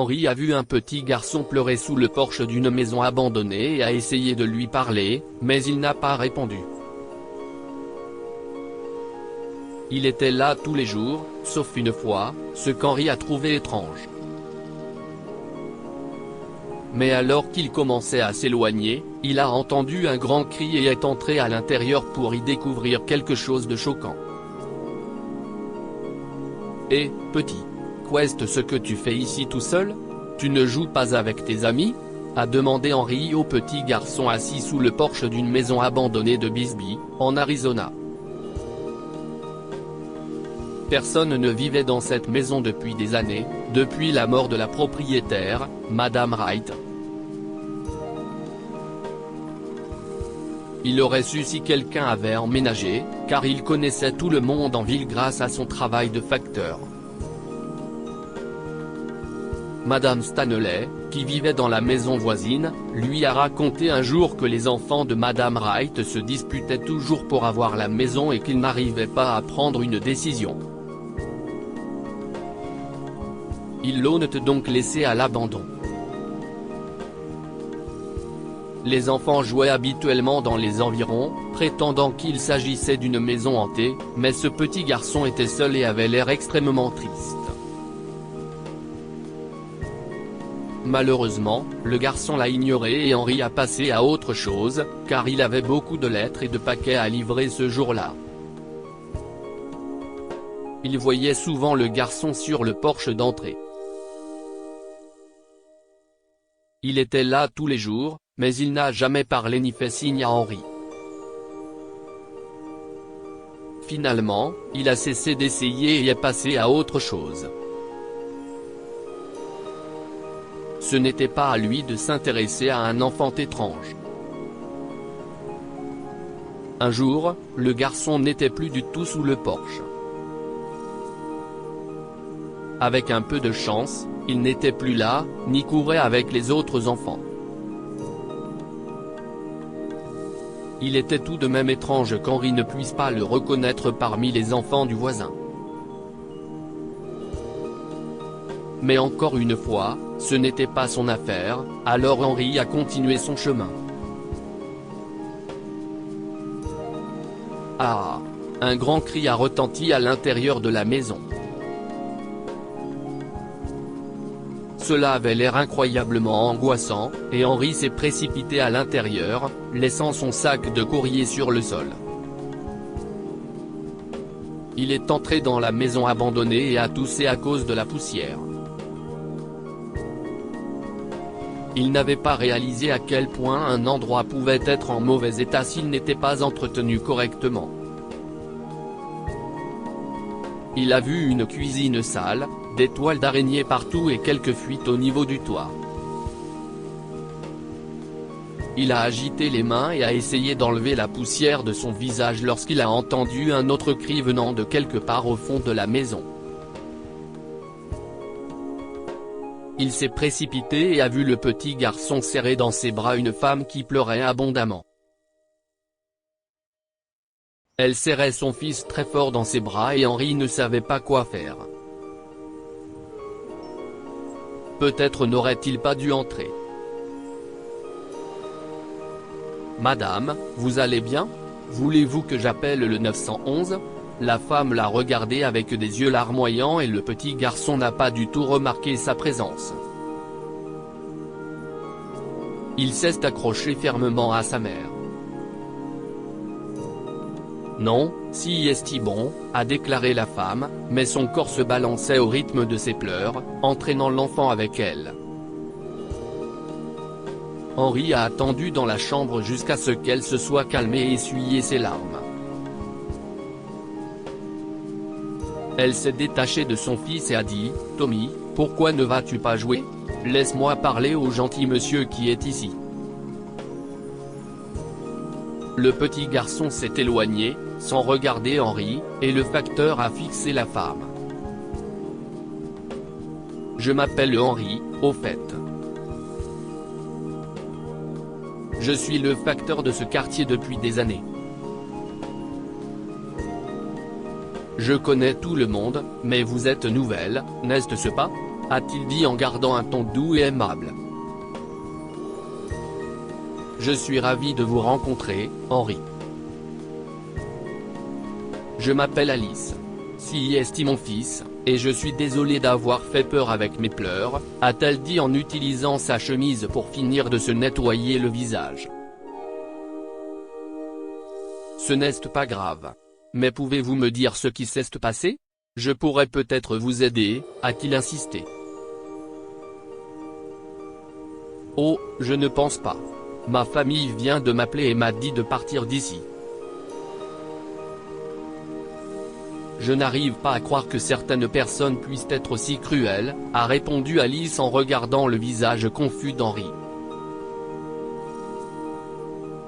Henri a vu un petit garçon pleurer sous le porche d'une maison abandonnée et a essayé de lui parler, mais il n'a pas répondu. Il était là tous les jours, sauf une fois, ce qu'Henri a trouvé étrange. Mais alors qu'il commençait à s'éloigner, il a entendu un grand cri et est entré à l'intérieur pour y découvrir quelque chose de choquant. « Hé, petit, qu'est ce que tu fais ici tout seul? Tu ne joues pas avec tes amis ?» a demandé Henri au petit garçon assis sous le porche d'une maison abandonnée de Bisbee, en Arizona. Personne ne vivait dans cette maison depuis des années, depuis la mort de la propriétaire, Madame Wright. Il aurait su si quelqu'un avait emménagé, car il connaissait tout le monde en ville grâce à son travail de facteur. Madame Stanley, qui vivait dans la maison voisine, lui a raconté un jour que les enfants de Madame Wright se disputaient toujours pour avoir la maison et qu'ils n'arrivaient pas à prendre une décision. Ils l'ont donc laissé à l'abandon. Les enfants jouaient habituellement dans les environs, prétendant qu'il s'agissait d'une maison hantée, mais ce petit garçon était seul et avait l'air extrêmement triste. Malheureusement, le garçon l'a ignoré et Henri a passé à autre chose, car il avait beaucoup de lettres et de paquets à livrer ce jour-là. Il voyait souvent le garçon sur le porche d'entrée. Il était là tous les jours, mais il n'a jamais parlé ni fait signe à Henri. Finalement, il a cessé d'essayer et est passé à autre chose. Ce n'était pas à lui de s'intéresser à un enfant étrange. Un jour, le garçon n'était plus du tout sous le porche. Avec un peu de chance, il n'était plus là, ni courait avec les autres enfants. Il était tout de même étrange qu'Henri ne puisse pas le reconnaître parmi les enfants du voisin. Mais encore une fois, ce n'était pas son affaire, alors Henri a continué son chemin. Ah! Un grand cri a retenti à l'intérieur de la maison. Cela avait l'air incroyablement angoissant, et Henri s'est précipité à l'intérieur, laissant son sac de courrier sur le sol. Il est entré dans la maison abandonnée et a toussé à cause de la poussière. Il n'avait pas réalisé à quel point un endroit pouvait être en mauvais état s'il n'était pas entretenu correctement. Il a vu une cuisine sale, des toiles d'araignée partout et quelques fuites au niveau du toit. Il a agité les mains et a essayé d'enlever la poussière de son visage lorsqu'il a entendu un autre cri venant de quelque part au fond de la maison. Il s'est précipité et a vu le petit garçon serrer dans ses bras une femme qui pleurait abondamment. Elle serrait son fils très fort dans ses bras et Henri ne savait pas quoi faire. Peut-être n'aurait-il pas dû entrer. « Madame, vous allez bien? Voulez-vous que j'appelle le 911 ?» La femme l'a regardé avec des yeux larmoyants et le petit garçon n'a pas du tout remarqué sa présence. Il s'est accroché fermement à sa mère. « Non, si est bon », a déclaré la femme, mais son corps se balançait au rythme de ses pleurs, entraînant l'enfant avec elle. Henri a attendu dans la chambre jusqu'à ce qu'elle se soit calmée et essuyé ses larmes. Elle s'est détachée de son fils et a dit « Tommy, pourquoi ne vas-tu pas jouer? Laisse-moi parler au gentil monsieur qui est ici. » Le petit garçon s'est éloigné, sans regarder Henri, et le facteur a fixé la femme. « Je m'appelle Henri, au fait. Je suis le facteur de ce quartier depuis des années. Je connais tout le monde, mais vous êtes nouvelle, n'est-ce pas? a-t-il dit en gardant un ton doux et aimable. Je suis ravi de vous rencontrer, Henri. Je m'appelle Alice. Si est mon fils, et je suis désolé d'avoir fait peur avec mes pleurs, a-t-elle dit en utilisant sa chemise pour finir de se nettoyer le visage. Ce n'est pas grave. Mais pouvez-vous me dire ce qui s'est passé? Je pourrais peut-être vous aider, a-t-il insisté. Oh, je ne pense pas. Ma famille vient de m'appeler et m'a dit de partir d'ici. Je n'arrive pas à croire que certaines personnes puissent être aussi cruelles, a répondu Alice en regardant le visage confus d'Henri.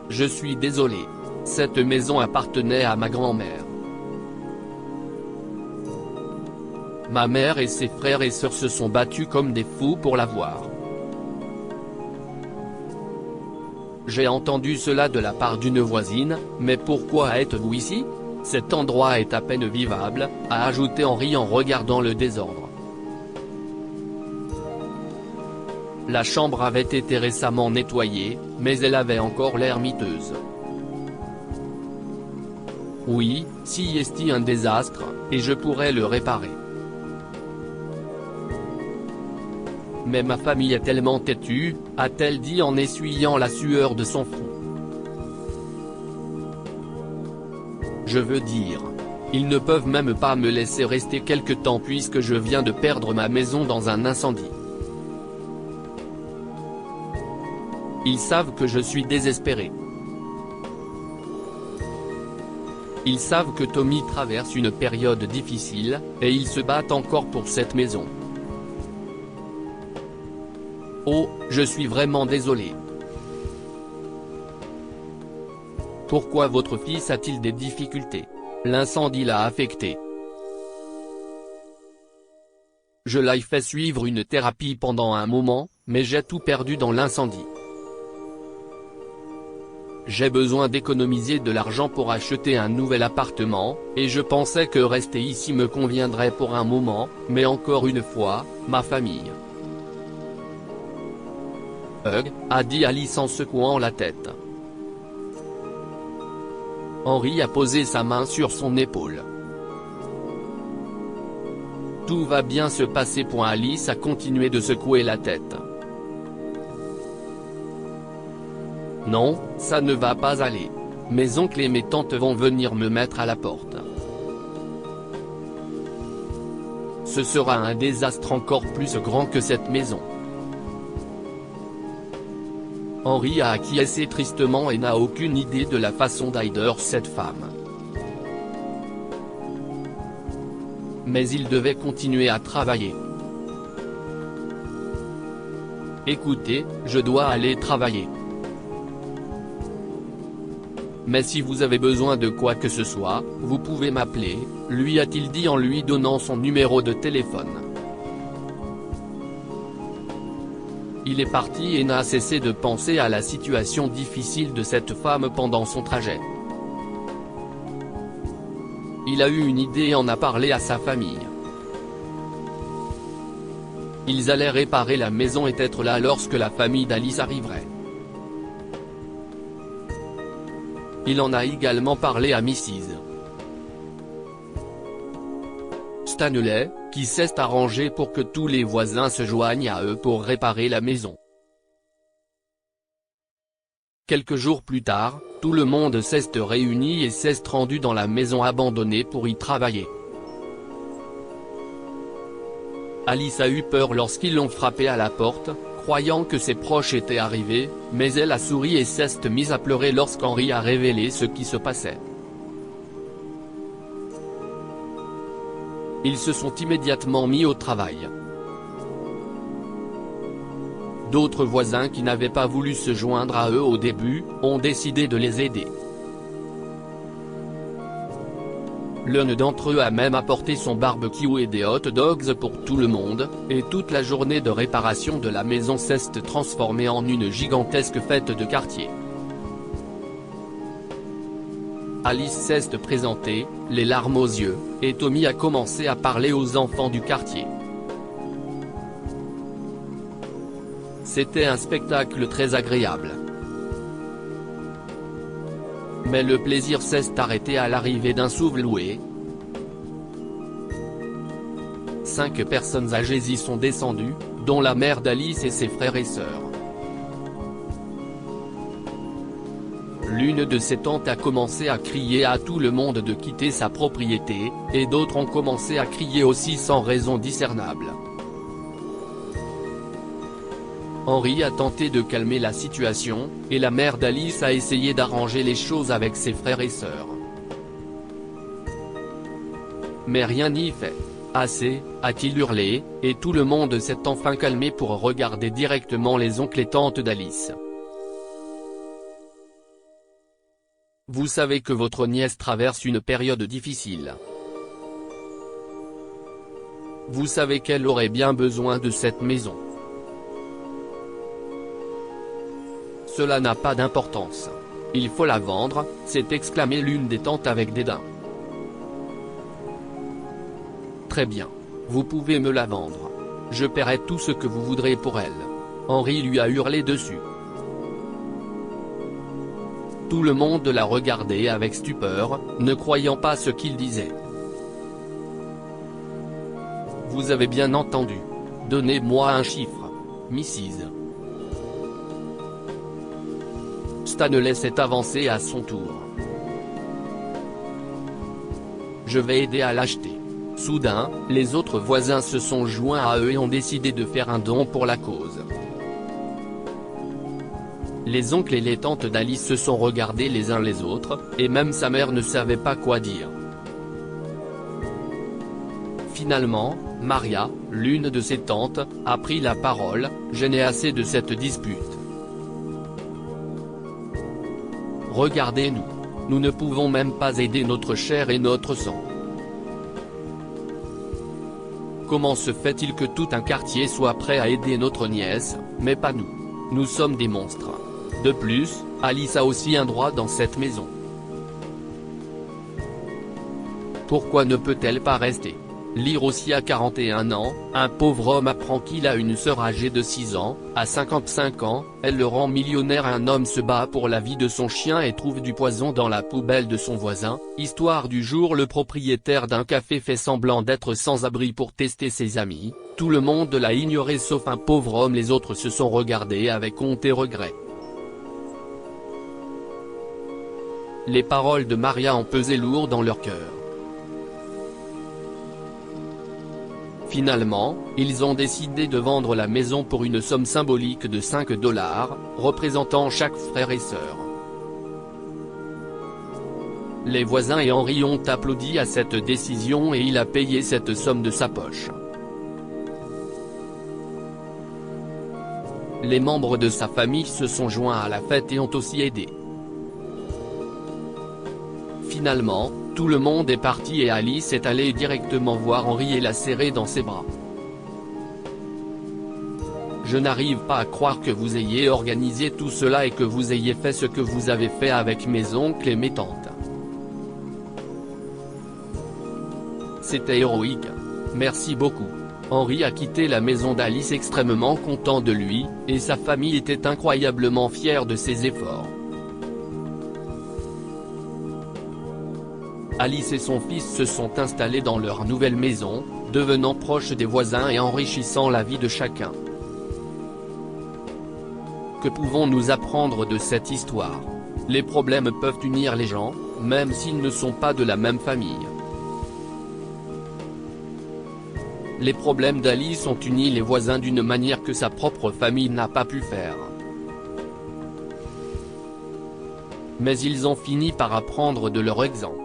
Je suis désolé. Cette maison appartenait à ma grand-mère. Ma mère et ses frères et sœurs se sont battus comme des fous pour l'avoir. J'ai entendu cela de la part d'une voisine, mais pourquoi êtes-vous ici? Cet endroit est à peine vivable, a ajouté Henri en regardant le désordre. La chambre avait été récemment nettoyée, mais elle avait encore l'air miteuse. Oui, si est un désastre, et je pourrais le réparer. Mais ma famille est tellement têtue, a-t-elle dit en essuyant la sueur de son front. Je veux dire, ils ne peuvent même pas me laisser rester quelque temps puisque je viens de perdre ma maison dans un incendie. Ils savent que je suis désespéré. Ils savent que Tommy traverse une période difficile, et ils se battent encore pour cette maison. Oh, je suis vraiment désolé. Pourquoi votre fils a-t-il des difficultés? L'incendie l'a affecté. Je l'ai fait suivre une thérapie pendant un moment, mais j'ai tout perdu dans l'incendie. J'ai besoin d'économiser de l'argent pour acheter un nouvel appartement, et je pensais que rester ici me conviendrait pour un moment, mais encore une fois, ma famille. A dit Alice en secouant la tête. Henri a posé sa main sur son épaule. Tout va bien se passer. Alice a continué de secouer la tête. Non, ça ne va pas aller. Mes oncles et mes tantes vont venir me mettre à la porte. Ce sera un désastre encore plus grand que cette maison. Henri a acquiescé tristement et n'a aucune idée de la façon d'aider cette femme. Mais il devait continuer à travailler. Écoutez, je dois aller travailler. Mais si vous avez besoin de quoi que ce soit, vous pouvez m'appeler, lui a-t-il dit en lui donnant son numéro de téléphone. Il est parti et n'a cessé de penser à la situation difficile de cette femme pendant son trajet. Il a eu une idée et en a parlé à sa famille. Ils allaient réparer la maison et être là lorsque la famille d'Alice arriverait. Il en a également parlé à Mrs. Stanley, qui s'est arrangé pour que tous les voisins se joignent à eux pour réparer la maison. Quelques jours plus tard, tout le monde s'est réuni et s'est rendu dans la maison abandonnée pour y travailler. Alice a eu peur lorsqu'ils l'ont frappé à la porte, croyant que ses proches étaient arrivés, mais elle a souri et s'est mise à pleurer lorsqu'Henri a révélé ce qui se passait. Ils se sont immédiatement mis au travail. D'autres voisins qui n'avaient pas voulu se joindre à eux au début, ont décidé de les aider. L'un d'entre eux a même apporté son barbecue et des hot dogs pour tout le monde, et toute la journée de réparation de la maison s'est transformée en une gigantesque fête de quartier. Alice s'est présentée, les larmes aux yeux, et Tommy a commencé à parler aux enfants du quartier. C'était un spectacle très agréable. Mais le plaisir s'est arrêté à l'arrivée d'un Souveloué. 5 personnes âgées y sont descendues, dont la mère d'Alice et ses frères et sœurs. L'une de ses tantes a commencé à crier à tout le monde de quitter sa propriété, et d'autres ont commencé à crier aussi sans raison discernable. Henri a tenté de calmer la situation, et la mère d'Alice a essayé d'arranger les choses avec ses frères et sœurs. Mais rien n'y fait. Assez, a-t-il hurlé, et tout le monde s'est enfin calmé pour regarder directement les oncles et tantes d'Alice. Vous savez que votre nièce traverse une période difficile. Vous savez qu'elle aurait bien besoin de cette maison. Cela n'a pas d'importance. Il faut la vendre, s'est exclamée l'une des tantes avec dédain. Très bien. Vous pouvez me la vendre. Je paierai tout ce que vous voudrez pour elle. Henri lui a hurlé dessus. Tout le monde la regardait avec stupeur, ne croyant pas ce qu'il disait. Vous avez bien entendu. Donnez-moi un chiffre, Mrs. Stanley s'est avancé à son tour. Je vais aider à l'acheter. Soudain, les autres voisins se sont joints à eux et ont décidé de faire un don pour la cause. Les oncles et les tantes d'Alice se sont regardés les uns les autres, et même sa mère ne savait pas quoi dire. Finalement, Maria, l'une de ses tantes, a pris la parole, gênée assez de cette dispute. Regardez-nous. Nous ne pouvons même pas aider notre chair et notre sang. Comment se fait-il que tout un quartier soit prêt à aider notre nièce, mais pas nous? Nous sommes des monstres. De plus, Alice a aussi un droit dans cette maison. Pourquoi ne peut-elle pas rester? Lire aussi à 41 ans, un pauvre homme apprend qu'il a une sœur âgée de 6 ans, à 55 ans, elle le rend millionnaire. Un homme se bat pour la vie de son chien et trouve du poison dans la poubelle de son voisin. Histoire du jour: le propriétaire d'un café fait semblant d'être sans abri pour tester ses amis, tout le monde l'a ignoré sauf un pauvre homme. Les autres se sont regardés avec honte et regret. Les paroles de Maria ont pesé lourd dans leur cœur. Finalement, ils ont décidé de vendre la maison pour une somme symbolique de $5, représentant chaque frère et sœur. Les voisins et Henri ont applaudi à cette décision et il a payé cette somme de sa poche. Les membres de sa famille se sont joints à la fête et ont aussi aidé. Finalement, tout le monde est parti et Alice est allée directement voir Henri et l'a serré dans ses bras. Je n'arrive pas à croire que vous ayez organisé tout cela et que vous ayez fait ce que vous avez fait avec mes oncles et mes tantes. C'était héroïque. Merci beaucoup. Henri a quitté la maison d'Alice extrêmement content de lui, et sa famille était incroyablement fière de ses efforts. Alice et son fils se sont installés dans leur nouvelle maison, devenant proches des voisins et enrichissant la vie de chacun. Que pouvons-nous apprendre de cette histoire? Les problèmes peuvent unir les gens, même s'ils ne sont pas de la même famille. Les problèmes d'Alice ont uni les voisins d'une manière que sa propre famille n'a pas pu faire. Mais ils ont fini par apprendre de leur exemple.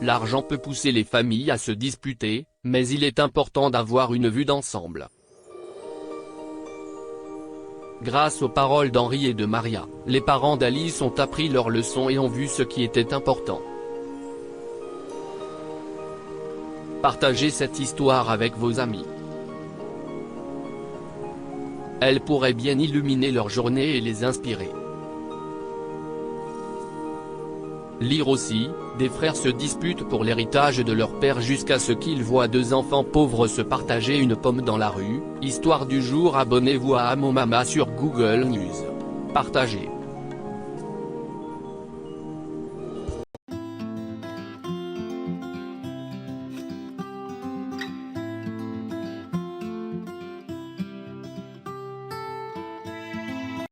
L'argent peut pousser les familles à se disputer, mais il est important d'avoir une vue d'ensemble. Grâce aux paroles d'Henri et de Maria, les parents d'Alice ont appris leur leçon et ont vu ce qui était important. Partagez cette histoire avec vos amis. Elle pourrait bien illuminer leur journée et les inspirer. Lire aussi, des frères se disputent pour l'héritage de leur père jusqu'à ce qu'ils voient deux enfants pauvres se partager une pomme dans la rue. Histoire du jour. Abonnez-vous à Amo Mama sur Google News. Partagez.